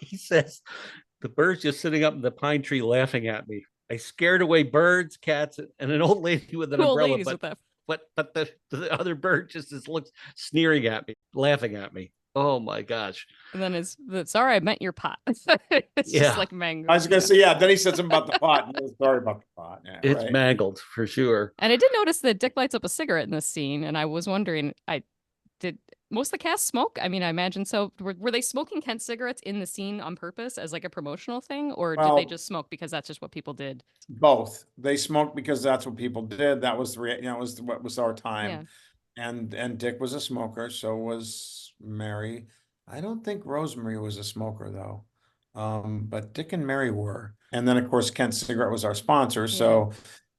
he says, the bird's just sitting up in the pine tree laughing at me. I scared away birds, cats, and an old lady with an umbrella. But the other bird just looks sneering at me, laughing at me. Oh my gosh. And then sorry, I meant your pot. It's just like mangled. I was gonna say, then he said something about the pot. Sorry about the pot. Yeah, it's mangled for sure. And I did notice that Dick lights up a cigarette in this scene, and I was wondering, did most of the cast smoke? I mean, I imagine so. Were they smoking Kent cigarettes in the scene on purpose as like a promotional thing, or did they just smoke because that's just what people did? Both. They smoked because that's what people did. That was what was our time. Yeah. And Dick was a smoker, so was Mary. I don't think Rosemary was a smoker though. But Dick and Mary were. And then of course Kent Cigarette was our sponsor. So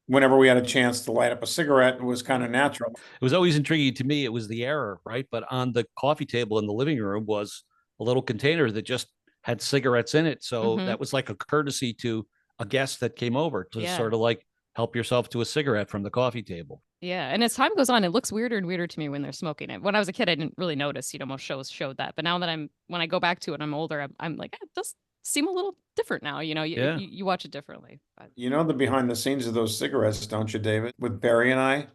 whenever we had a chance to light up a cigarette, it was kind of natural. It was always intriguing to me. It was the error, right? But on the coffee table in the living room was a little container that just had cigarettes in it. So that was like a courtesy to a guest that came over to sort of like help yourself to a cigarette from the coffee table. Yeah. And as time goes on, it looks weirder and weirder to me when they're smoking it. When I was a kid, I didn't really notice, most shows showed that. But now that when I go back to it, I'm older, I'm like, it does seem a little different now. You watch it differently. But. You know the behind the scenes of those cigarettes, don't you, David? With Barry and I,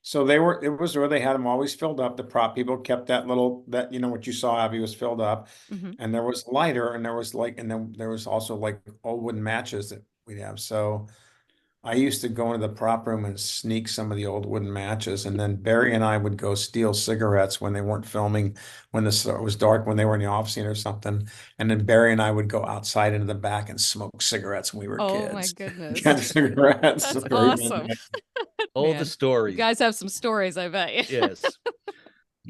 So it was where they had them always filled up. The prop people kept that, what you saw, Abby, was filled up. Mhm. And there was lighter, and then there was also like old wooden matches that we'd have. So I used to go into the prop room and sneak some of the old wooden matches, and then Barry and I would go steal cigarettes when they weren't filming, when it was dark, when they were in the off scene or something. And then Barry and I would go outside into the back and smoke cigarettes when we were Oh my kids. goodness. Get cigarettes. That's Barry Van awesome. Dyke. All Man, the you stories. guys have some stories, I bet. Yes.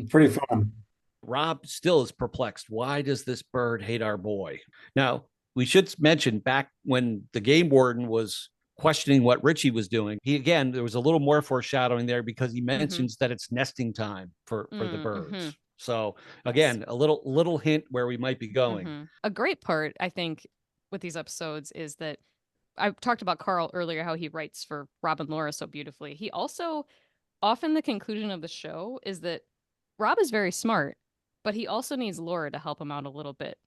Pretty fun. Rob still is perplexed. Why does this bird hate our boy? Now, we should mention back when the game warden was questioning what Ritchie was doing, there was a little more foreshadowing there because he mentions that it's nesting time for the birds. So again, a little hint where we might be going. A great part, I think, with these episodes is that I talked about Carl earlier, how he writes for Rob and Laura so beautifully. He also, often the conclusion of the show is that Rob is very smart, but he also needs Laura to help him out a little bit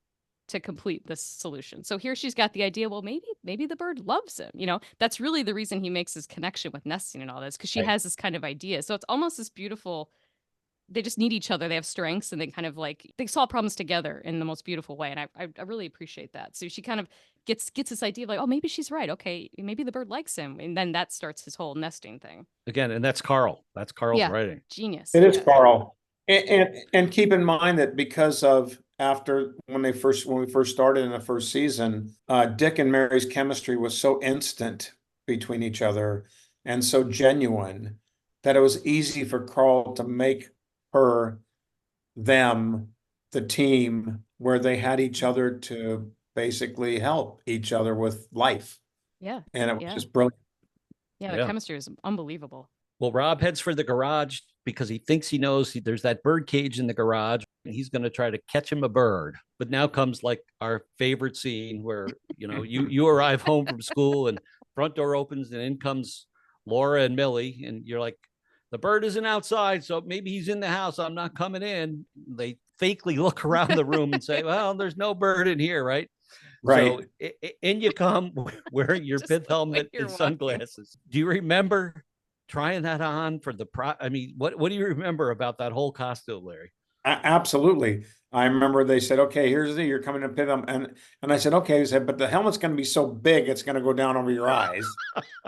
to complete this solution. So here she's got the idea, well, maybe the bird loves him. That's really the reason he makes his connection with nesting and all this, because she has this kind of idea. So it's almost this beautiful, they just need each other. They have strengths, and they kind of like, they solve problems together in the most beautiful way. And I really appreciate that. So she kind of gets this idea of like, oh, maybe she's right. Okay, maybe the bird likes him. And then that starts his whole nesting thing. Again, and that's Carl. That's Carl's writing. Genius. It is Carl. And keep in mind that because of when we first started in the first season, Dick and Mary's chemistry was so instant between each other and so genuine that it was easy for Carl to make them, the team, where they had each other to basically help each other with life. Yeah. And it was just brilliant. Yeah, the chemistry is unbelievable. Well, Rob heads for the garage because he thinks he knows there's that bird cage in the garage, and he's going to try to catch him a bird. But now comes like our favorite scene where, you arrive home from school and front door opens and in comes Laura and Millie. And you're like, the bird isn't outside, so maybe he's in the house. I'm not coming in. They fakely look around the room and say, well, there's no bird in here, right? Right. So in you come wearing your pith helmet and sunglasses. Do you remember trying that on for what do you remember about that whole costume, Larry? Absolutely. I remember they said, okay, you're coming to pit them. And I said, okay. They said, but the helmet's going to be so big, it's going to go down over your eyes.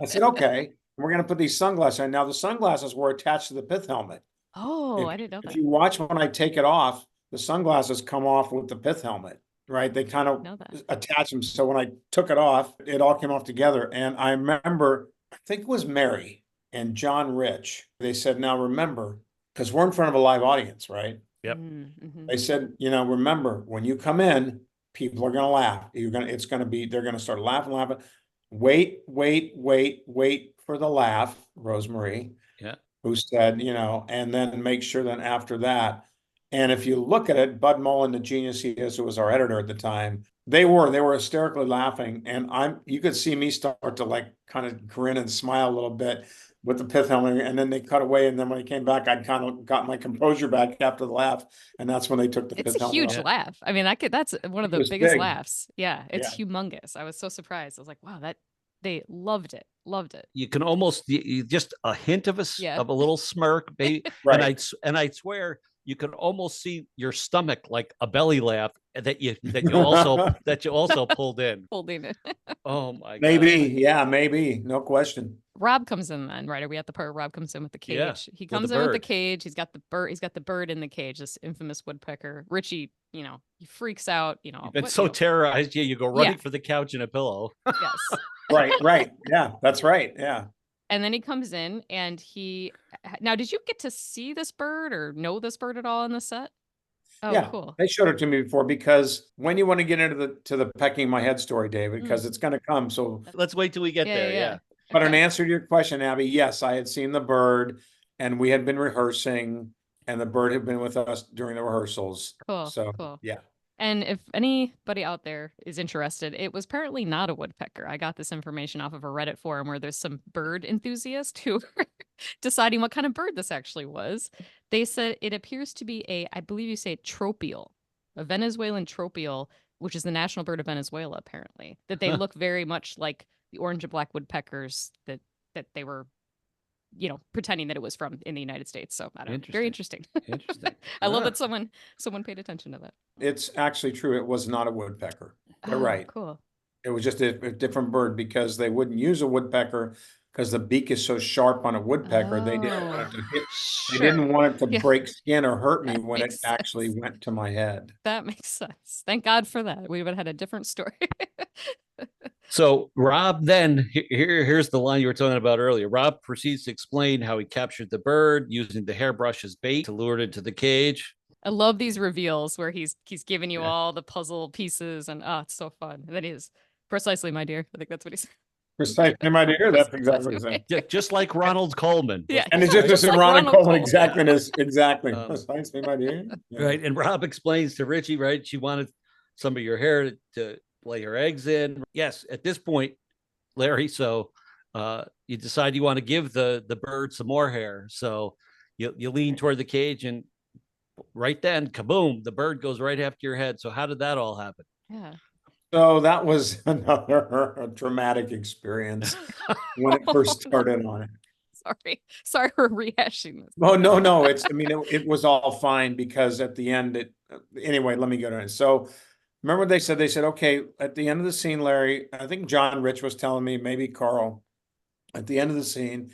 I said, okay. We're going to put these sunglasses on. Now the sunglasses were attached to the pith helmet. Oh, I didn't know that. If you watch when I take it off, the sunglasses come off with the pith helmet, right? They kind of attach them. So when I took it off, it all came off together. And I remember, I think it was Mary and John Rich. They said, now remember, because we're in front of a live audience, right? Yep. They said, remember, when you come in, people are going to laugh. They're going to start laughing. Wait for the laugh, Rosemary. Yeah. Who said, and then make sure that after that, and if you look at it, Bud Mullen, the genius he is, who was our editor at the time, they were hysterically laughing. And you could see me start to like kind of grin and smile a little bit with the pith helmet, and then they cut away. And then when he came back, I'd kind of got my composure back after the laugh. And that's when they took the pith helmet off. It's a huge laugh. I mean, that's one of the biggest laughs. Yeah, it's humongous. I was so surprised. I was like, wow, they loved it. You can almost just a hint of a little smirk, baby. Right. And I swear you can almost see your stomach like a belly laugh that you also pulled in. Oh my God. Maybe. No question. Rob comes in then, right? Are we at the part where Rob comes in with the cage? Yeah, he comes in with the cage. He's got the bird in the cage, this infamous woodpecker. Richie, he freaks out, You've been terrorized. You go running for the couch and a pillow. Yes. Right. Yeah, that's right. Yeah. And then he comes in and now, did you get to see this bird or know this bird at all on the set? Oh, yeah, cool. They showed it to me before, because when you want to get into the pecking my head story, David, because it's going to come. So let's wait till we get there. Yeah. But in answer to your question, Abby, yes, I had seen the bird and we had been rehearsing and the bird had been with us during the rehearsals. Cool. So, cool. Yeah. And if anybody out there is interested, it was apparently not a woodpecker. I got this information off of a Reddit forum where there's some bird enthusiasts who are deciding what kind of bird this actually was. They said it appears to be I believe you say tropial, a Venezuelan tropial, which is the national bird of Venezuela, apparently. That they look very much like the orange and black woodpeckers that they were pretending that it was from in the United States. So I don't know. Very interesting. Interesting. I love that someone paid attention to that. It's actually true. It was not a woodpecker. They're Oh, right. cool. It was just a different bird because they wouldn't use a woodpecker because the beak is so sharp on a woodpecker. They didn't want it to hit. They didn't want it to break skin or hurt me when it actually went to my head. That makes sense. Thank God for that. We would have had a different story. So Rob then, here's the line you were talking about earlier. Rob proceeds to explain how he captured the bird using the hairbrush as bait to lure it into the cage. I love these reveals where he's giving you all the puzzle pieces, and it's so fun. And then he's precisely, my dear. I think that's what he's. Precisely, my dear. That's exactly what he's saying. Just like Ronald Coleman. Yeah, and it's just like Ronald Coleman exactly. Precisely, my dear. Yeah. Right, and Rob explains to Ritchie, right? She wanted some of your hair to lay her eggs in. Yes, at this point, Larry, so you decide you want to give the bird some more hair. So you lean toward the cage, and right then, kaboom, the bird goes right after your head. So how did that all happen? Yeah. So that was another dramatic experience when it first started on it. Sorry for rehashing this. Oh, no. It was all fine because at the end anyway, let me go to it. So remember they said, okay, at the end of the scene, Larry, I think John Rich was telling me, maybe Carl, at the end of the scene,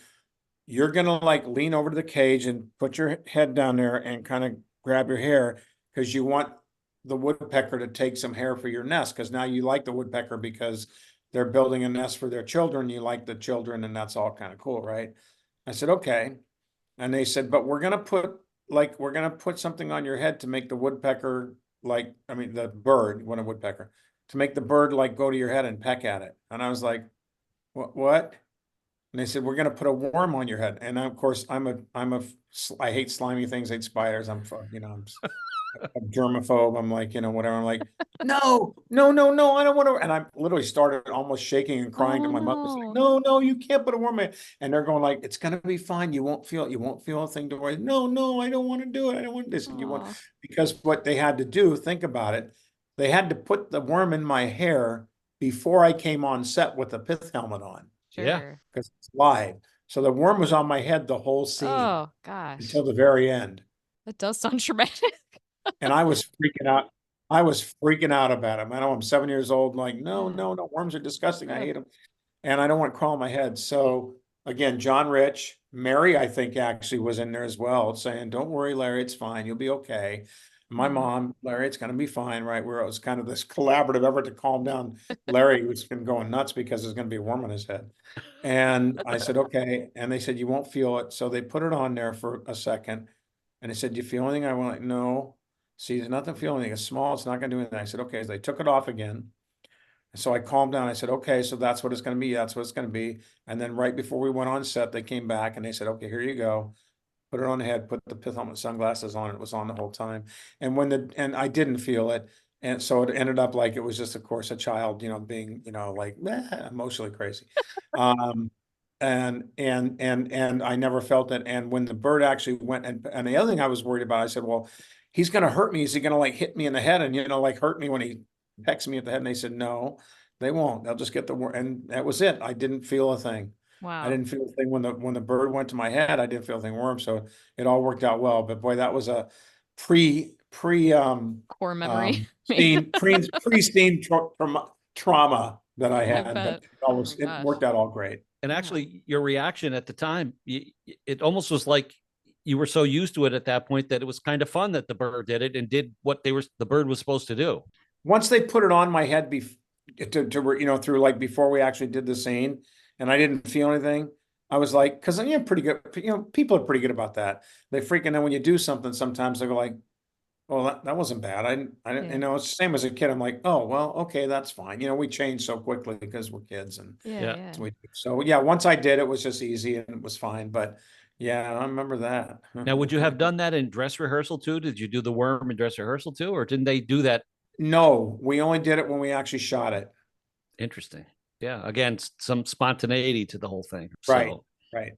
you're going to like lean over to the cage and put your head down there and kind of grab your hair because you want the woodpecker to take some hair for your nest. Because now you like the woodpecker because they're building a nest for their children. You like the children and that's all kind of cool, right? I said, okay. And they said, but we're going to put something on your head to make the woodpecker the bird, when a woodpecker, to make the bird like go to your head and peck at it. And I was like, what? And they said, we're going to put a worm on your head. And of course I hate slimy things, I hate spiders. I'm a germaphobe. I'm like, whatever. I'm like, no, I don't want to. And I literally started almost shaking and crying to my mother. Like, no, you can't put a worm in. And they're going like, it's going to be fine. You won't feel a thing to worry. No, I don't want to do it. I don't want this. And because what they had to do, think about it. They had to put the worm in my hair before I came on set with the pith helmet on. Sure. Yeah. Because it's live. So the worm was on my head the whole scene. Oh gosh. Until the very end. That does sound traumatic. And I was freaking out. I was freaking out about him. I know I'm 7 years old. Like, no, worms are disgusting. I hate them. And I don't want to crawl on my head. So again, John Rich, Mary, I think actually was in there as well saying, don't worry, Larry, it's fine. You'll be okay. My mom, Larry, it's going to be fine, right? Where it was kind of this collaborative effort to calm down Larry, who's been going nuts because there's going to be a worm on his head. And I said, okay. And they said, you won't feel it. So they put it on there for a second. And they said, do you feel anything? I went like, no. See, there's nothing feeling anything. It's small. It's not going to do anything. I said, okay. So they took it off again. So I calmed down. I said, okay, so that's what it's going to be. That's what it's going to be. And then right before we went on set, they came back and they said, okay, here you go. Put it on the head, put the pith helmet sunglasses on. It was on the whole time. And and I didn't feel it. And so it ended up like, it was just, of course, a child, being, like emotionally crazy. And I never felt it. And when the bird actually went, and the other thing I was worried about, I said, well, he's going to hurt me. Is he going to like hit me in the head and, like hurt me when he pecks me at the head? And they said, no, they won't. They'll just get the worm. And that was it. I didn't feel a thing. Wow. I didn't feel a thing when the bird went to my head. I didn't feel a thing worm. So it all worked out well. But boy, that was a core memory. Pre-scene trauma that I had. But it worked out all great. And actually, your reaction at the time, it almost was like you were so used to it at that point that it was kind of fun that the bird did it and did what the bird was supposed to do. Once they put it on my head through like before we actually did the scene, and I didn't feel anything, I was like, because pretty good, people are pretty good about that. They freaking know when you do something, sometimes they go like, well, that wasn't bad. I didn't, it's the same as a kid. I'm like, oh, well, okay, that's fine. We change so quickly because we're kids. And so once I did, it was just easy and it was fine. But yeah, I remember that. Now, would you have done that in dress rehearsal too? Did you do the worm in dress rehearsal too? Or didn't they do that? No, we only did it when we actually shot it. Interesting. Yeah. Again, some spontaneity to the whole thing. Right. Right.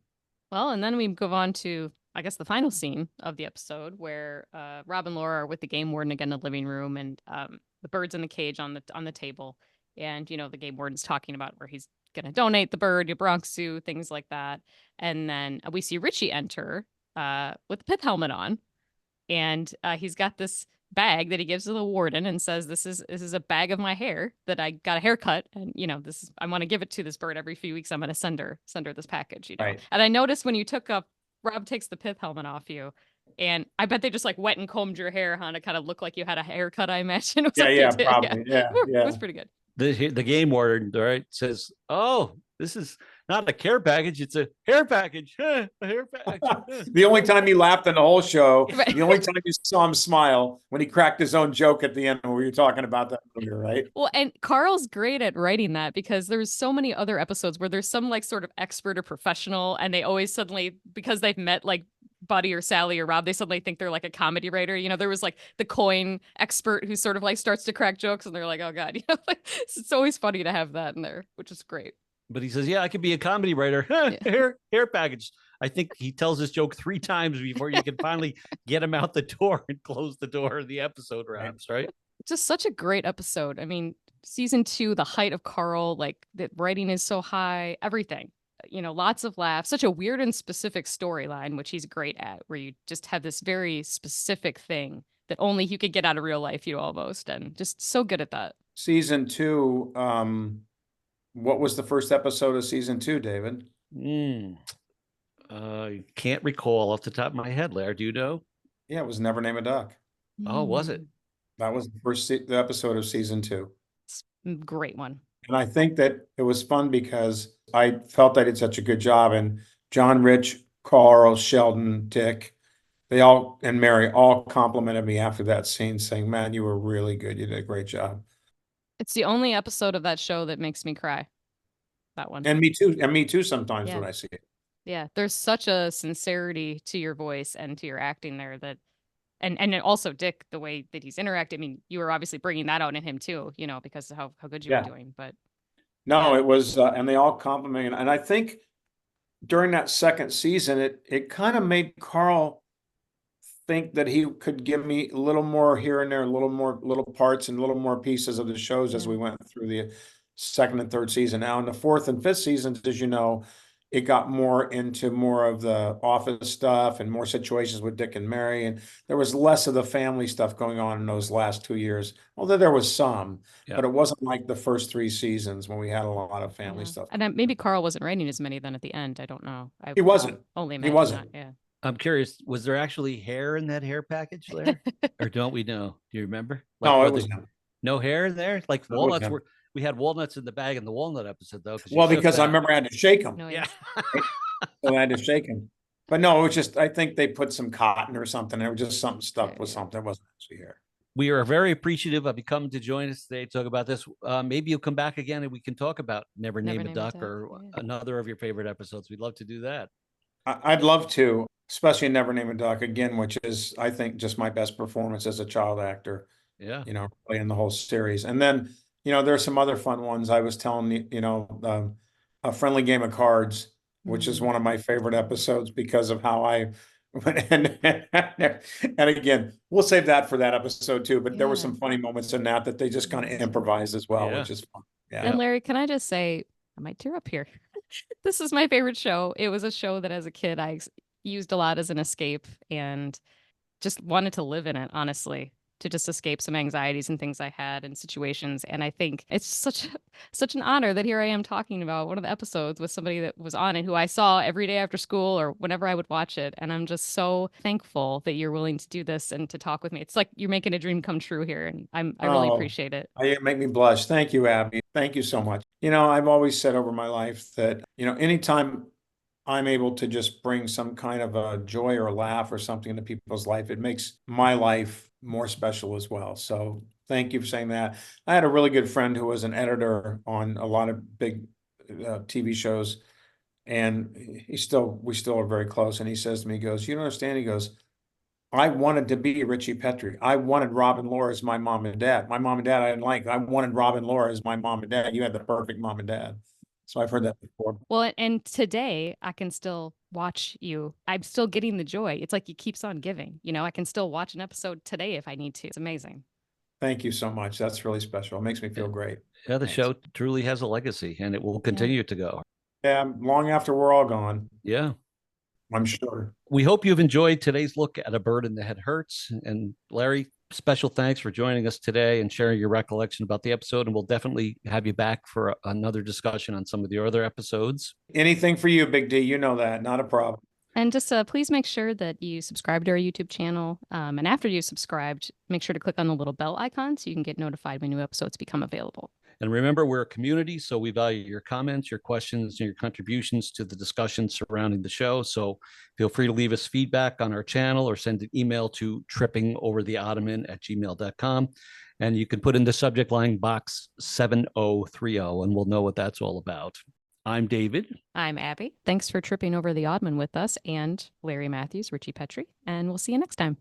Well, and then we go on to, I guess, the final scene of the episode where Rob and Laura are with the game warden again in the living room, and the bird's in the cage on the table, and the game warden's talking about where he's going to donate the bird, your Bronx Zoo, things like that. And then we see Ritchie enter with the pith helmet on. And he's got this bag that he gives to the warden and says, this is a bag of my hair that I got a haircut. And, I want to give it to this bird every few weeks. I'm going to send her this package, Right. And I noticed when you Rob takes the pith helmet off you. And I bet they just like wet and combed your hair, huh? To kind of look like you had a haircut, I imagine. It was Probably. Yeah. It was pretty good. The game warden, right, says, "Oh, this is not a care package; it's a hair package." A hair package. The only time he laughed in the whole show, Right. the only time you saw him smile when he cracked his own joke at the end. We were talking about that earlier, right? Well, and Carl's great at writing that because there's so many other episodes where there's some like sort of expert or professional, and they always suddenly, because they've met like Buddy or Sally or Rob, they suddenly think they're like a comedy writer. There was like the coin expert who sort of like starts to crack jokes, and they're like, oh God, like, it's always funny to have that in there, which is great. But he says, "Yeah, I could be a comedy writer." Hair package. I think he tells this joke 3 times before you can finally get him out the door and close the door of the episode wraps, right? Just such a great episode. I mean, season 2, the height of Carl, like the writing is so high, everything. Lots of laughs, such a weird and specific storyline, which he's great at, where you just have this very specific thing that only you could get out of real life, almost, and just so good at that. Season 2, what was the first episode of season 2, David? Can't recall off the top of my head, Larry. Do you know? Yeah, it was Never Name a Duck. Oh, was it? That was the first the episode of season 2. It's a great one. And I think that it was fun because I felt I did such a good job. And John, Rich, Carl, Sheldon, Dick, and Mary all complimented me after that scene, saying, "Man, you were really good. You did a great job." It's the only episode of that show that makes me cry. That one. And me too. And me too sometimes Yeah. when I see it. Yeah, there's such a sincerity to your voice and to your acting there that, and also Dick, the way that he's interacting. I mean, you were obviously bringing that out in him too, because of how good you were doing. But no, it was, and they all complimented. And I think during that second season, it kind of made Carl think that he could give me a little more here and there, a little more little parts and a little more pieces of the shows as we went through the second and third season. Now in the fourth and fifth seasons, as you know, it got more into more of the office stuff and more situations with Dick and Mary. And there was less of the family stuff going on in those last 2 years. Although there was some, but it wasn't like the first 3 seasons when we had a lot of family stuff. And maybe Carl wasn't writing as many then at the end. I don't know. He wasn't. Only he wasn't. That, yeah. I'm curious, was there actually hair in that hair package, Larry? Or don't we know? Do you remember? No, it was no hair in there? Like No, walnuts were. We had walnuts in the bag in the walnut episode, though. Well, because I remember I had to shake them. No, yeah. So I had to shake them. But no, it was just, I think they put some cotton or something. It was just something stuck with something. It wasn't actually hair. We are very appreciative of you coming to join us today to talk about this. Maybe you'll come back again and we can talk about Never Name a Duck or another of your favorite episodes. We'd love to do that. I'd love to, especially Never Name a Duck again, which is, I think, just my best performance as a child actor. Yeah. Playing the whole series. And then, there's some other fun ones. I was telling you, A Friendly Game of Cards, which is one of my favorite episodes because of how I and again, we'll save that for that episode too. But there were some funny moments in that they just kind of improvised as well, which is fun. Yeah. And Larry, can I just say, I might tear up here. This is my favorite show. It was a show that as a kid I used a lot as an escape and just wanted to live in it, honestly, to just escape some anxieties and things I had and situations. And I think it's such an honor that here I am talking about one of the episodes with somebody that was on it who I saw every day after school or whenever I would watch it. And I'm just so thankful that you're willing to do this and to talk with me. It's like you're making a dream come true here. And I really appreciate it. You make me blush. Thank you, Abby. Thank you so much. I've always said over my life that, anytime I'm able to just bring some kind of a joy or a laugh or something into people's life, it makes my life more special as well. So thank you for saying that. I had a really good friend who was an editor on a lot of big TV shows, and we still are very close. And he says to me, he goes, "You don't understand." He goes, "I wanted to be Ritchie Petrie. I wanted Rob and Laura as my mom and dad. My mom and dad I didn't like. I wanted Rob and Laura as my mom and dad. You had the perfect mom and dad." So I've heard that before. Well, and today I can still watch you. I'm still getting the joy. It's like it keeps on giving. I can still watch an episode today if I need to. It's amazing. Thank you so much. That's really special. It makes me feel great. Yeah, the Thanks. show truly has a legacy, and it will continue to go. Yeah, long after we're all gone, Yeah. I'm sure. We hope you've enjoyed today's look at A Bird in the Head Hurts. And Larry, special thanks for joining us today and sharing your recollection about the episode. And we'll definitely have you back for another discussion on some of the other episodes. Anything for you, Big D. You know that. Not a problem. And just please make sure that you subscribe to our YouTube channel. And after you've subscribed, make sure to click on the little bell icon so you can get notified when new episodes become available. And remember, we're a community, so we value your comments, your questions, and your contributions to the discussion surrounding the show. So feel free to leave us feedback on our channel or send an email to trippingovertheottoman@gmail.com. And you can put in the subject line box 7030, and we'll know what that's all about. I'm David. I'm Abby. Thanks for tripping over the Ottoman with us, and Larry Mathews, Ritchie Petrie, and we'll see you next time.